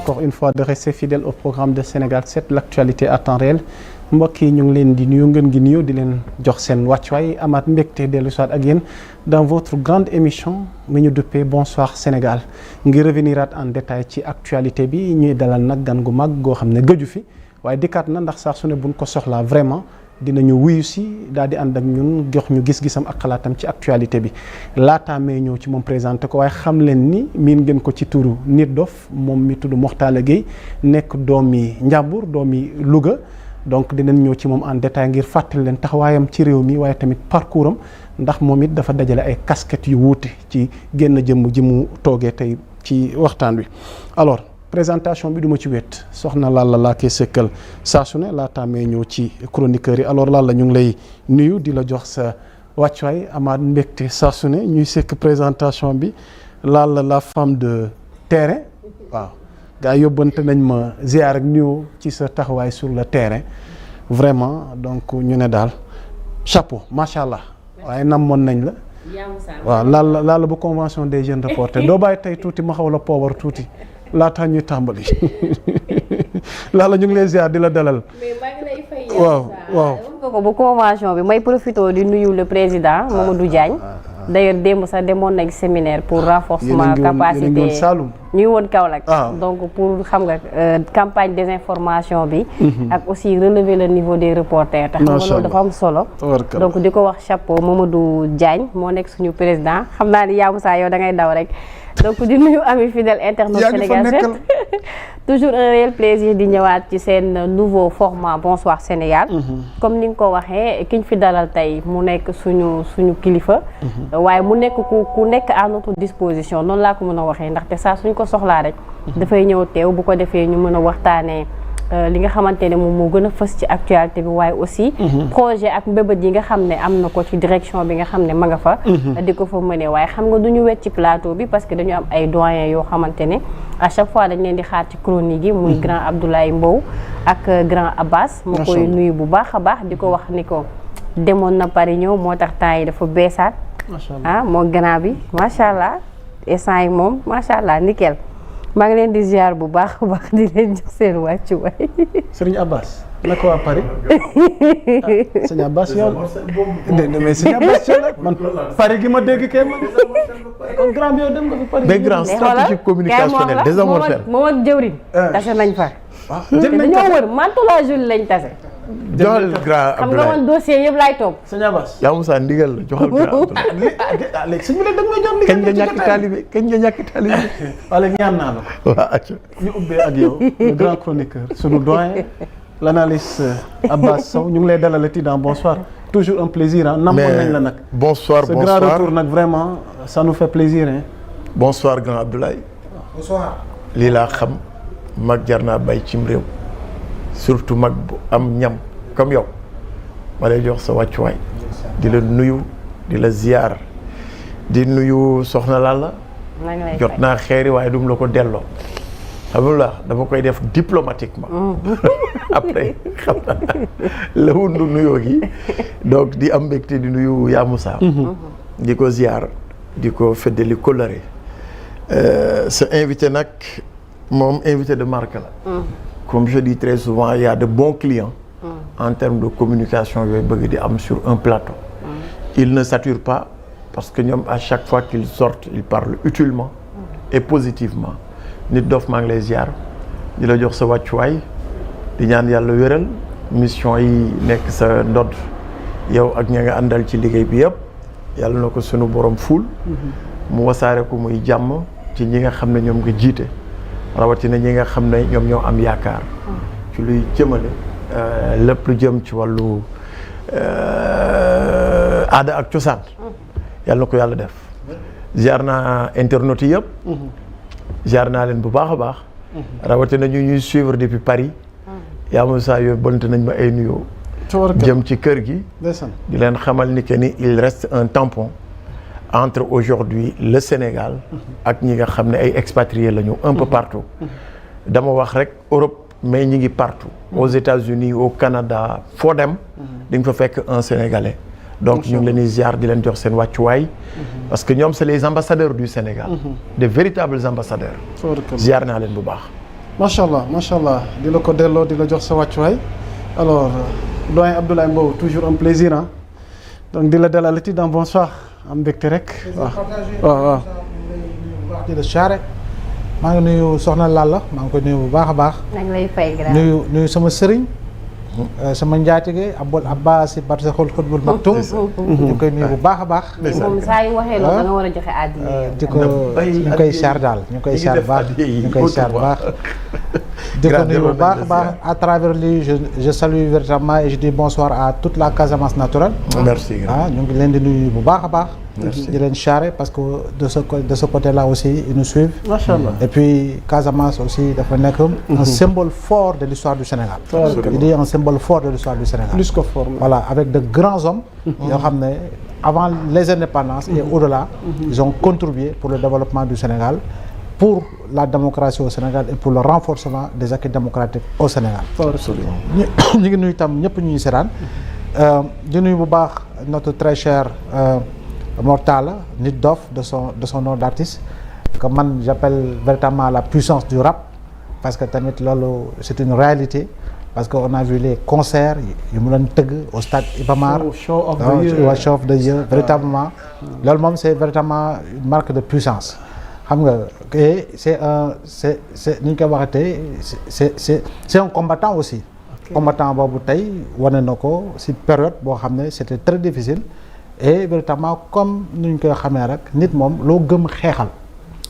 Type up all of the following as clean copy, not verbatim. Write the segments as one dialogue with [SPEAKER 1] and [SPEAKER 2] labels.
[SPEAKER 1] encore une fois de rester fidèle au programme de Sénégal 7 l'actualité à temps réel mbokk yi ñu ngi leen di nuyu ngeen gi nuyu di leen jox seen wàccuwaay amaat mbégte dellu soit ak yéen dans votre grande émission mi ñu duppee Bonsoir Sénégal ngir reveniraat en détail ci actualité bi ñuy dalal nag gan gu mag goo xam ne gëju fi waaye dikkaat na ndax saa su ne buñ ko soxlaa vraiment dinañu wuyu si daal di ànd ak ñun jox ñu gis-gisam ak xalaatam ci actualité bi laataa may ñëw ci moom présenté ko waaye xam leen ni miin ngeen ko ci turu Nit Dof moom mi tudd Mokhtar Gueye nekk doomi Njàmbur doomi Louga donc dinañ ñëw ci moom en détail ngir fàttali leen taxawaayam ci réew mi waaye tamit parcours am ndax moom it dafa dajale ay casquettes yu wuute ci génn jëmm ji mu toogee tey ci waxtaan wi alors présentation bi duma ci wet soxna Lalla laa koy sëkkal saa su ne laataa may ñëw ci chroniqueurs yi alors Lalla ñu ngi lay nuyu di la jox sa wàccuwaay amaat mbégte saa su ne ñuy sëkk présentation bi Lalla la femme de terrain waaw gaa yóbbante nañ ma ziar ak nuyu ci sa taxawaay sur le terrain vraiment donc ñu ne daal chapeau macha allah waaye namoon nañ la waaw Lalla bu convention des jeunes reporters doo bàyyi tey tuuti ma xaw la poobar tuuti laataa ñuy tàmbali Lalla ñu ngi lay ziar di la dalal.
[SPEAKER 2] mais maa ngi lay fay.
[SPEAKER 1] waaw
[SPEAKER 2] wax nga ko bu convention bi may profité di nuyu le président Mamadou Diagne. d'ailleurs démb sax demoon nañ séminaire pour renforcement capacité ñuy woon Kaolack donc pour xam nga campagne désinformation bi ak aussi relever le niveau des reporters te xam nga loolu dafa am solo donc di ko wax chapeau Mamadou Diagne moo nekk suñu président xam naa ni yaa Moussa yow da ngay daw rek donc di nuyu ami fidèle internaute Sénégal 7 toujours un réel plaisir di ñëwaat ci seen nouveau format Bonsoir Sénégal comme ni nga ko waxee ki ñu fi dalal tey mu nekk suñu kilifa waaye mu nekk ku nekk à notre disposition noonu laa ko mën a waxee ndaxte saa suñ ko soxlaa rek dafay ñëw teew bu ko defee ñu mën a waxtaanee li nga xamante ne moom moo gën a fës ci actualité bi waaye aussi projet ak mbébét yi nga xam ne am na ko ci direction bi nga xam ne ma nga fa di ko fa mënee waaye xam nga du ñu wet ci plateau bi parce que dañu am ay doyens yoo xamante ne à chaque fois dañ leen di xaar ci chronique yi muy grand Abdoulaye Mbow ak grand Abbas ma koy nuyu bu baax a baax di ko wax ni ko demoon na Paris ñëw moo tax temps yi dafa beesaat moo grand bi macha allah instant yi moom macha allah nickel maa ngi leen di ziar bu baax a baax di leen jox seen wàccuwaay. Sëriñ
[SPEAKER 1] Abbas naka waa Paris sëñ Abbas yow mais sëñ Abbas yow man Paris gi ma dégg kay man kon grand bi yow dem nga fi Paris.
[SPEAKER 3] des grands stratégies communicationnelles désamorcelles
[SPEAKER 2] moom ak jëwriñ tase nañ fa.
[SPEAKER 1] jël nañ
[SPEAKER 2] dañoo wër manteau la jolie lañ tase.
[SPEAKER 3] joxal grand
[SPEAKER 2] xam nga man dossier yëpp laay topp.
[SPEAKER 1] sëñ Abbas
[SPEAKER 3] yaa Moussa ndigal la joxal grand Abdoulaye.
[SPEAKER 1] léegi sëñ bi nag da nga may jox ndigal.
[SPEAKER 3] kañ nga ñàkk taalibe kañ nga ñàkk taalibe.
[SPEAKER 1] wala ñaan naa la ko.
[SPEAKER 3] waaw
[SPEAKER 1] ñu ubbee ak yow le grand chroniqueur sunu doyen l'analyste Abbas Sow ñu ngi lay dalalati dans Bonsoir toujours un plaisir ah. namoon nañ la nag.
[SPEAKER 3] bonsoir
[SPEAKER 1] ce grand retour nag vraiment ça nous fait plaisir hein.
[SPEAKER 3] bonsoir grand Abdoulaye.
[SPEAKER 1] bonsoir.
[SPEAKER 3] lii laa xam mag jar naa bay cim réew surtout mag bu am ñam comme yow ma lay jox sa wàccuwaay di la nuyu di la ziar di nuyu soxna Lalla jot naa xeeri waaye dum la ko delloo xam nga dama koy def diplomatiquement après xam naa la wundu nuyoo gi donc di am mbégte di nuyu yaa Moussa di ko ziar di ko feddali coloré sa invité nag moom invité de marque la comme je dis très souvent il y a de bons clients en termes de communication yooyu bëgg di am sur un plateau ils ne saturent pas parce que ñoom à chaque fois qu'ils sortent ils parlent utilement et positivement Nit Dof maa ngi lay ziar di la jox sa wàccuwaay di ñaan yàlla wéral mission yi nekk sa ndodd yow ak ña nga àndal ci liggéey bi yëpp yàlla na ko sunu borom ful mu wasaare ko muy jàmm ci ñi nga xam ne ñoom nga jiite rawatina ñi nga xam ne ñoom ñoo am yaakaar ci luy jëmale lépp lu jëm ci wàllu aada ak cosaan yàlla na ko yàlla def ziar naa internautes yi yëpp ziar naa leen bu baax a baax rawatina ñu ñuy suivre depuis Paris yaa Moussa yooyu bonte nañ ma ay nuyoo jëm ci kër gi di leen xamal ni que ni il reste un tampon entre aujourd'hui le Sénégal ak ñi nga xam ne ay expatriés la ñu un peu partout dama wax rek Europe mais ñi ngi partout aux États-Unis au Canada foo dem di nga fa fekk un Sénégalais donc ñu ngi leen di ziar di leen jox seen wàccuwaay parce que ñoom c'est les ambassadeurs du Sénégal des véritables ambassadeurs ziar naa leen bu baax
[SPEAKER 1] macha allah di la ko delloo di la jox sa wàccuwaay alors doyen Abdoulaye Mbow toujours un plaisir ah donc di la dalalati dans bonsoir am mbégte rek. waaw.
[SPEAKER 4] di la siyaare maa ngi nuyu Soxna Lalla maa ngi koy nuyu bu baax a baax.
[SPEAKER 2] maa ngi lay fay
[SPEAKER 4] nuyu sama sëriñ. sama njaatige Abul Abbas si Barzakhul Xutbul Maktum. ñu koy nuyu bu baax a baax.
[SPEAKER 2] moom saa yu waxee loolu da nga war a joxe àddiya.
[SPEAKER 4] di ko ñu koy siyaar daal ñu koy siyaar baax ñu koy siyaar baax. di ko nuyu bu baax a baax à travers lui je salue véritablement et je dis bonsoir à toute la Casamance naturelle.
[SPEAKER 3] merci
[SPEAKER 4] ñu ngi leen di nuyu bu baax a baax. di leen charrer parce que de ce côté-là aussi ils nous suivent.
[SPEAKER 1] Macha Allah.
[SPEAKER 4] Et puis Casamance aussi dafa nekk un symbole fort de l'histoire du Sénégal. Il dit un symbole fort de l'histoire du Sénégal.
[SPEAKER 1] Plus que fort.
[SPEAKER 4] Voilà, avec de grands hommes yoo xam ne avant les indépendances et au-delà, ils ont contribué pour le développement du Sénégal, pour la démocratie au Sénégal et pour le renforcement des acquis démocratiques au Sénégal. ñu ngi nuyu tam ñëpp ñuy seetaan di nuyu bu baax notre très cher Mortala Nit Dof de son nom d'artiste que man j'appelle véritablement la puissance du rap parce que tamit loolu c'est une réalité parce que on a vu les concerts yu mu doon tëgg au stade Iba Mar
[SPEAKER 1] show of the year
[SPEAKER 4] véritablement loolu moom c'est véritablement une marque de puissance xam nga et c'est ni ñu koy waxatee c'est un combattant aussi combattant boobu tey wane na ko ci période boo xam ne c'était très difficile et véritablement comme ni ñu koy xamee rek nit moom loo gëm xeexal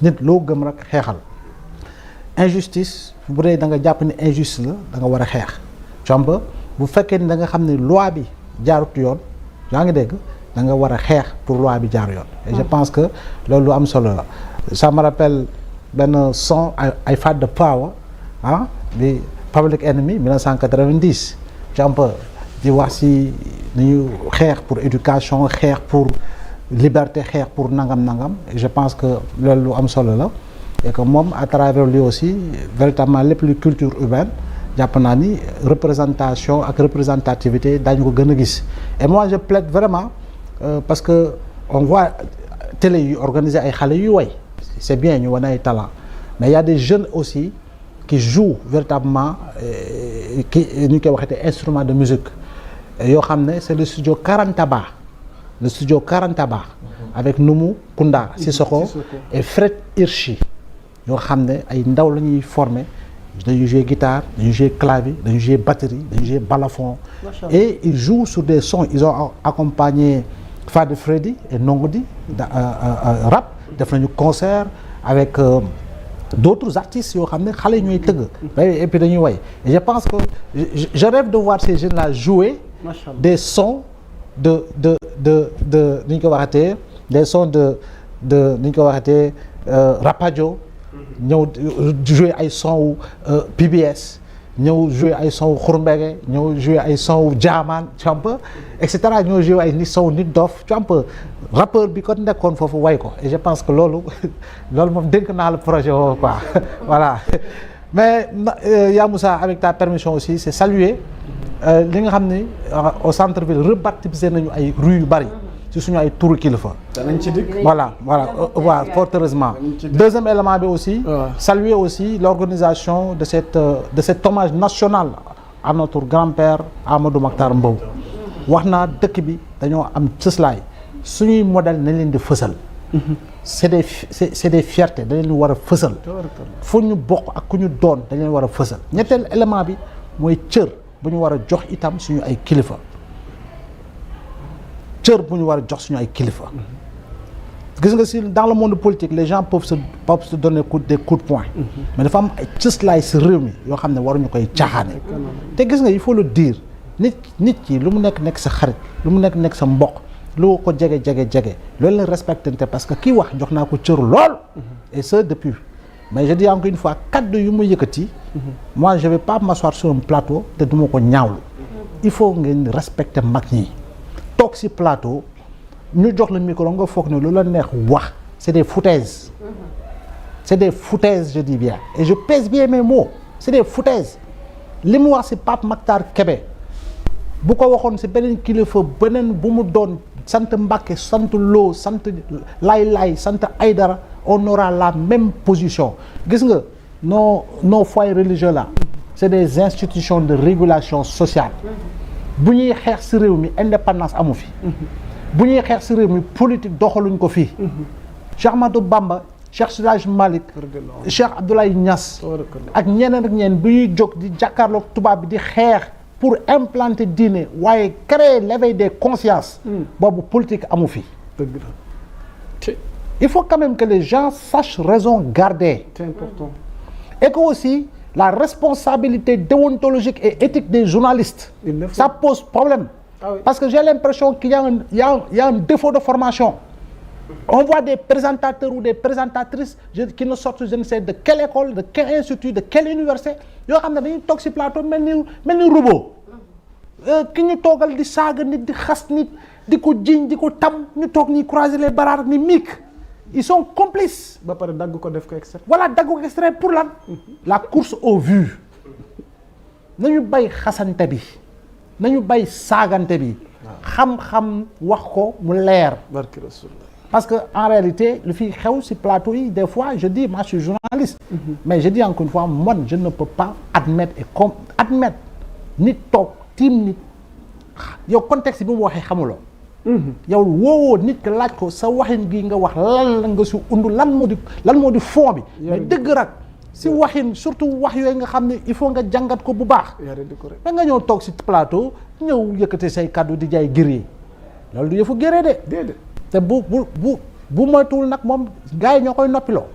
[SPEAKER 4] nit loo gëm rek xeexal injustice bu dee da nga jàpp ni injustice la da nga war a xeex jomba bu fekkee ni da nga xam ne loi bi jaarut yoon yaa ngi dégg da nga war a xeex pour loi bi jaar yoon et je pense que loolu lu am solo la ça me rappelle benn son ay Fight the Power ah bi Public Enemy 1990 jomba di wax si nañu xeex pour éducation xeex pour liberté xeex pour nangam et je pense que loolu lu am solo la et que moom à travers lui aussi véritablement lépp lu culture urbaine jàpp naa ni représentation ak représentativité daañu ko gën a gis et moi je plaide vraiment parce que on voit télé yu organiser ay xale yu way c'est bien ñu wane ay talent mais il y a des jeunes aussi qui jouent véritablement qui ñu koy waxee instrument de musique yoo xam ne c'est le studio Karantaba avec Numu Kunda Sissoko et Fred Hirschi yoo xam ne ay ndaw la ñuy former dañuy jouer guitare dañuy jouer clavier dañuy jouer batterie dañuy jouer balafon et ils jouent sur des sons ils ont accompagné Fadi Freddy et Nongodi rap def nañu concert avec d'autres artistes yoo xam ne xale ñooy tëgg et puis dañuy way et je pense que je rêve de voir ces jeunes-là jouer des sons de ni ñu ko waxatee des sons de ni ñu ko waxatee Rapadio ñëw jouer ay son wu PBS ñëw jouer ay son wu Xurmbege ñëw jouer ay son wu Jaamaan tu vois et cetera ñëw jouer ay son wu Nit Dof tu vois rappeur bi ko nekkoon foofu way ko et je pense que loolu moom dénk naa le projet woo quoi voilà mais Ya Moussa avec ta permission aussi c'est saluer li nga xam ni au centre-ville rebaptisé nañu ay rues yu bari ci suñu ay turu kilifa.
[SPEAKER 1] danañ ci dikk.
[SPEAKER 4] voilà fort heureusement. Deuxième élément bi aussi. Saluer aussi l'organisation de cet hommage national à notre grand-père Amadou Makhtar Mbow. wax naa dëkk bi dañoo am cëslaay suñuy modèle nañ leen di fësal. c'est des fiertés dañ leen war a fësal. fu ñu bokk ak ku ñu doon dañ leen war a fësal. ñetteel élément bi mooy cër bu ñu war a jox itam suñu ay kilifa. cër bu ñu war a jox suñu ay kilifa gis nga si dans le monde politique les gens peuvent se donner des coups de poing mais dafa am ay cëslaay si réew mi yoo xam ne waruñu koy caaxaane te gis nga il faut le dire nit ki lu mu nekk sa xarit lu mu nekk sa mbokk lu ko jege loolu la respecté parce que kii wax jox naa ko cër lool et ce depuis mais je dis encore une fois kaddu yu mu yëkkati moi je vais pas m'asseoir sur un plateau te du ma ko ñaawlu il faut ngeen respecter mag ñi toog ci plateau ñu jox la micro nga foog ne lu la neex wax c'est des foutaises je dis bien et je pèse bien mes mots c'est des foutaises li mu wax ci Pape Makhtar Kébé bu ko waxoon ci beneen kilifa beneen bu mu doon sant Mbàkke sant Lo sant Lay sant Aydara on aura la même position gis nga nos foyers religieux là c'est des institutions de régulation sociale bu ñuy xeex ci réew mi indépendance amu fi bu ñuy xeex ci réew mi politique doxaluñ ko fii Cheikh Ahmadou Bamba Cheikh Seydi Hadji Malick Cheikh Abdoulaye Niass ak ñeneen ak ñeneen bu ñuy jóg di jàkkaarloog tubaab bi di xeex pour implanter diine waaye créer l'éveil des consciences boobu politique amu fi il faut quand même que les gens sachent raison garder
[SPEAKER 1] c'est important
[SPEAKER 4] et que aussi la responsabilité déontologique et éthique des journalistes ça pose problème parce que j'ai l'impression qu'il y a un défaut de formation on voit des présentateurs ou des présentatrices qui ne sortent je ne sais de quelle école de quel institut de quelle université yoo xam ne dañuy toog ci plateau mel ni robot ki ñu toogal di saaga nit di xas nit di ko jiñ di ko tam ñu toog ñi croiser les bras ni miik ils sont complices.
[SPEAKER 1] ba pare dagg ko def ko extrait.
[SPEAKER 4] voilà dagg ko extrait pour lan la course aux vues nañu bay xasante bi nañu bay saagante bi xam-xam wax ko mu leer.
[SPEAKER 1] barki Rasulullah.
[SPEAKER 4] parce que en réalité lu fi xew ci plateau yi des fois je dis moi je suis journaliste mais je dis encore une fois moi je ne peux pas admettre admettre nit toog tiim nit yow contexte bi mu waxee xamuloo yow woowoo nit ki laaj ko sa waxin gi nga wax lan la nga ci undu lan moo di fond bi mais dëgg rak ci waxin surtout wax yooyu nga xam ne il faut nga jàngat ko bu baax da nga ñëw toog ci plateau ñëw yëkkati say kàddu di jaay gëree loolu du yëfu gëree de déedéet te bu moytuwul nag moom gars yi ñoo koy noppiloo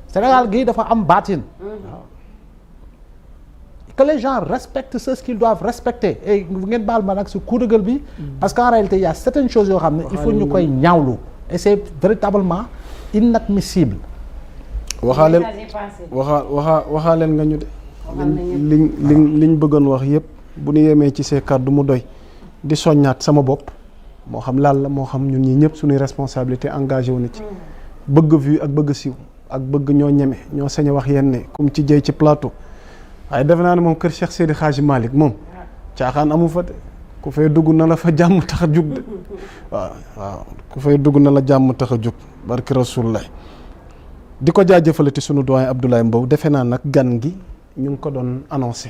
[SPEAKER 4] Sénégal gii dafa am baatin que les gens respectent ce qu'ils doivent respecter et ngeen baal ma nag si coup de gueule bi parce qu'en réalité il y a certaines choses yoo xam ne il faut ñu koy ñaawlu et c'est véritablement inadmissible
[SPEAKER 1] waxaaleen nga ñu de liñ bëggoon wax yëpp bu ñu yemee ci see kàddu mu doy di soññaat sama bopp moo xam laal la moo xam ñun ñi ñëpp suñuy responsabilité engagé wu na ci bëgg vue ak bëgg siiw ak bëgg ñoo ñeme ñoo sañ a wax yenn comme ci jëy ci plateau waaye defe naa ne moom kër Cheikh Seydi Hadji Malick moom caaxaan amu fa de ku fay dugg na la fa jàmm tax a jug de waaw ku fay dugg na la jàmm tax a jug barki Rasulullah di ko jaajëfalati sunu doyen Abdoulaye Mbow defe naa nag gan gi ñu ngi ko doon annoncé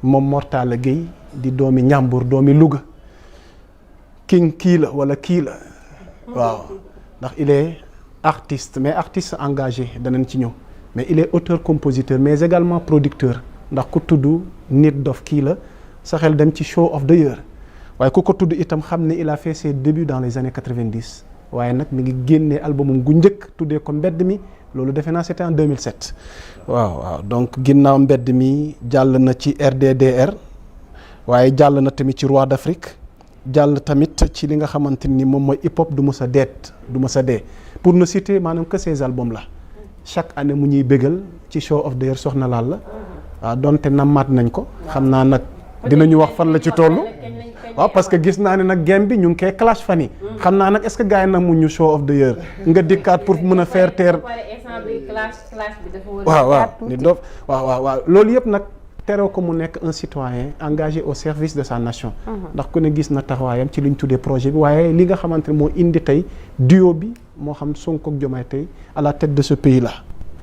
[SPEAKER 1] moom Mortalla Gueye di doomi Ñàmbur doomi Louga kii la wala kii la waaw ndax il est artiste mais artiste engagé danañ ci ñëw mais il est auteur compositeur mais également producteur ndax ku tudd Nit Dof kii la sa xel dem ci show of the year waaye ku ko tudd itam xam ne il a fait ses débuts dans les années 90 waaye nag mi ngi génnee albumum gu njëkk tuddee ko Mbedd mi loolu defe naa c'était en 2007 waaw donc ginnaaw Mbedd mi jàll na ci RDDR waaye jàll na tamit ci Roi d'Afrique jàll tamit ci li nga xamante ni moom mooy hip hop du ma sa dee pour ne citer maanaam que ces albums là chaque année mu ñuy bégal ci show of the year soxna laal la waaw donte nammaat nañ ko xam naa nag dinañu wax fan la ci toll waaw parce que gis naa ne nag game bi ñu ngi koy clash fan yi xam naa nag est-ce que gars yi nag mu ñu show of the year nga dikkaat pour mën a faire taire waaw Nit Dof waaw loolu yëpp nag teroo ko mu nekk un citoyen engagé au service de sa nation ndax ku ne gis na taxawaayam ci li ñu tuddee projet bi waaye li nga xamante ne moo indi tey duo bi moo xam Sonko ak Diomaye tey à la tête de ce pays là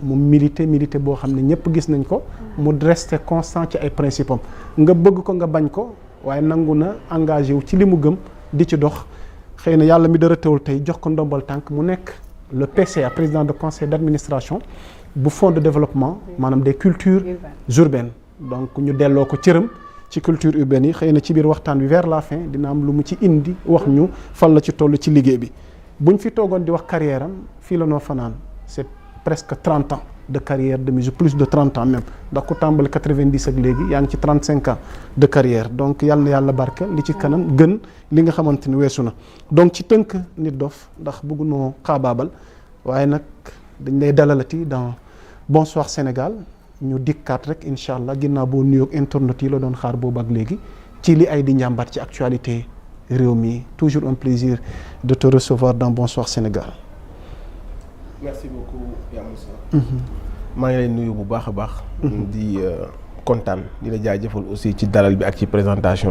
[SPEAKER 1] mu milité boo xam ne ñëpp gis nañ ko mu resté constant ci ay principes am nga bëgg ko nga bañ ko waaye nangu na engagé wu ci li mu gëm di ci dox xëy na yàlla mi dara teewul tey jox ko ndombal tànk mu nekk le PCA président de conseil d'administration bu fonds de développement maanaam des cultures urbaines donc ñu delloo ko cëram ci culture urbaine yi xëy na ci biir waxtaan bi vers la fin dina am lu mu ci indi wax ñu fan la ci toll ci liggéey bi buñ fi toogoon di wax carrière am fii la noo fanaan c'est presque 30 ans de carrière de musique plus de 30 ans même ndax ku tàmbali 90 ak léegi yaa ngi ci 35 ans de carrière donc yàlla na yàlla barke li ci kanam gën li nga xamante ni weesu na donc ci tënk Nit Dof ndax bëggunoo xaabaabal waaye nag dañ lay dalalati dans Bonsoir Sénégal ñu dikkaat rek incha allah ginnaaw boo nuyoog internet yi la doon xaar boobu ak léegi ci li ay di njàmbaat ci actualité réew mi toujours un plaisir de te recevoir dans Bonsoir Sénégal.
[SPEAKER 5] merci beaucoup Ya Moussa. maa ngi lay nuyu bu baax a baax. di kontaan di la jaajëfal aussi ci dalal bi ak ci présentation.